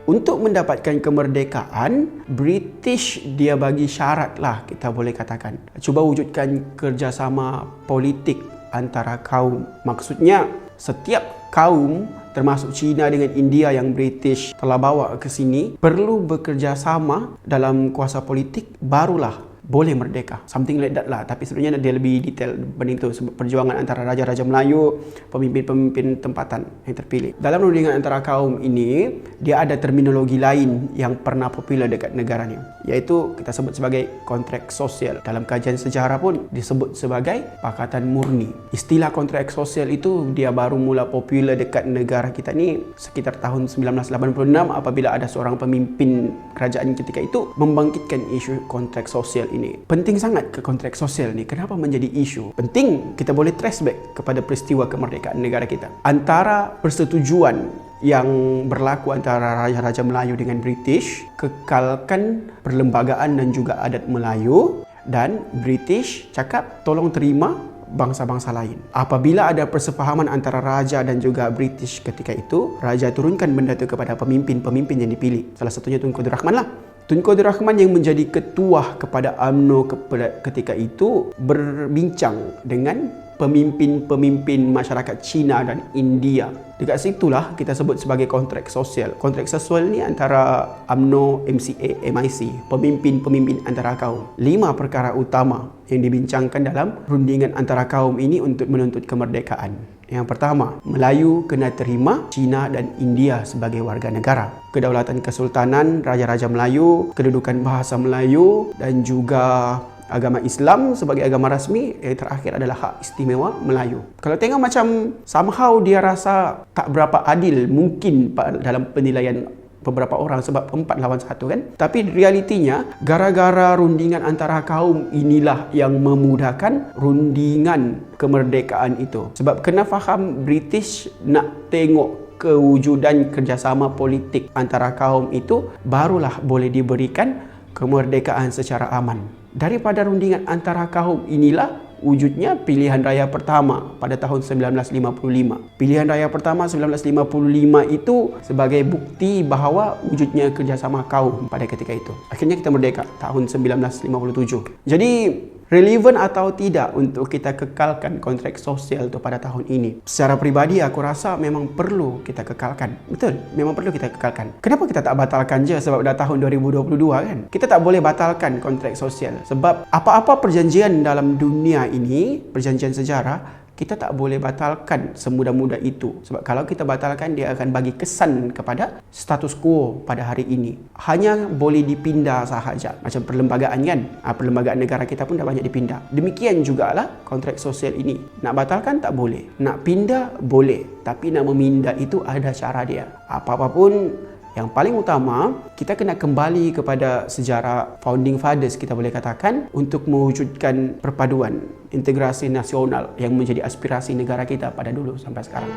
untuk mendapatkan kemerdekaan, British dia bagi syarat lah, kita boleh katakan. Cuba wujudkan kerjasama politik antara kaum. Maksudnya setiap kaum termasuk China dengan India yang British telah bawa ke sini perlu bekerjasama dalam kuasa politik, barulah boleh merdeka. Something like that lah. Tapi sebenarnya dia lebih detail berbanding itu. Sebab perjuangan antara raja-raja Melayu, pemimpin-pemimpin tempatan yang terpilih. Dalam rundingan antara kaum ini, dia ada terminologi lain yang pernah popular dekat negara ni, iaitu kita sebut sebagai kontrak sosial. Dalam kajian sejarah pun disebut sebagai pakatan murni. Istilah kontrak sosial itu dia baru mula popular dekat negara kita ni sekitar tahun 1986 apabila ada seorang pemimpin kerajaan ketika itu membangkitkan isu kontrak sosial ini. Penting sangat ke kontrak sosial ni. Kenapa menjadi isu? Penting kita boleh trace back kepada peristiwa kemerdekaan negara kita. Antara persetujuan yang berlaku antara Raja-Raja Melayu dengan British, kekalkan perlembagaan dan juga adat Melayu, dan British cakap tolong terima bangsa-bangsa lain. Apabila ada persefahaman antara Raja dan juga British ketika itu, Raja turunkan benda itu kepada pemimpin-pemimpin yang dipilih. Salah satunya Tunku Abdul Rahman lah. Tunku Abdul Rahman yang menjadi ketua kepada UMNO ketika itu berbincang dengan pemimpin-pemimpin masyarakat China dan India. Dekat situlah kita sebut sebagai kontrak sosial. Kontrak sosial ni antara UMNO, MCA, MIC, pemimpin-pemimpin antara kaum. 5 perkara utama yang dibincangkan dalam rundingan antara kaum ini untuk menuntut kemerdekaan. Yang pertama, Melayu kena terima China dan India sebagai warga negara. Kedaulatan Kesultanan Raja-Raja Melayu, kedudukan bahasa Melayu dan juga agama Islam sebagai agama rasmi. Yang terakhir adalah hak istimewa Melayu. Kalau tengok macam somehow dia rasa tak berapa adil mungkin dalam penilaian beberapa orang sebab 4 lawan 1 kan. Tapi realitinya gara-gara rundingan antara kaum inilah yang memudahkan rundingan kemerdekaan itu. Sebab kena faham British nak tengok kewujudan kerjasama politik antara kaum itu barulah boleh diberikan kemerdekaan secara aman. Daripada rundingan antara kaum inilah wujudnya pilihan raya pertama pada tahun 1955. Pilihan raya pertama 1955 itu sebagai bukti bahawa wujudnya kerjasama kaum pada ketika itu. Akhirnya kita merdeka tahun 1957. Jadi relevan atau tidak untuk kita kekalkan kontrak sosial itu pada tahun ini? Secara peribadi aku rasa memang perlu kita kekalkan. Betul, memang perlu kita kekalkan. Kenapa kita tak batalkan je sebab dah tahun 2022 kan? Kita tak boleh batalkan kontrak sosial sebab apa-apa perjanjian dalam dunia ini, perjanjian sejarah, kita tak boleh batalkan semudah-mudah itu. Sebab kalau kita batalkan, dia akan bagi kesan kepada status quo pada hari ini. Hanya boleh dipindah sahaja. Macam perlembagaan kan? Perlembagaan negara kita pun dah banyak dipindah. Demikian jugalah kontrak sosial ini. Nak batalkan tak boleh. Nak pindah boleh. Tapi nak memindah itu ada cara dia. Apa-apa pun, yang paling utama, kita kena kembali kepada sejarah founding fathers, kita boleh katakan, untuk mewujudkan perpaduan integrasi nasional yang menjadi aspirasi negara kita pada dulu sampai sekarang.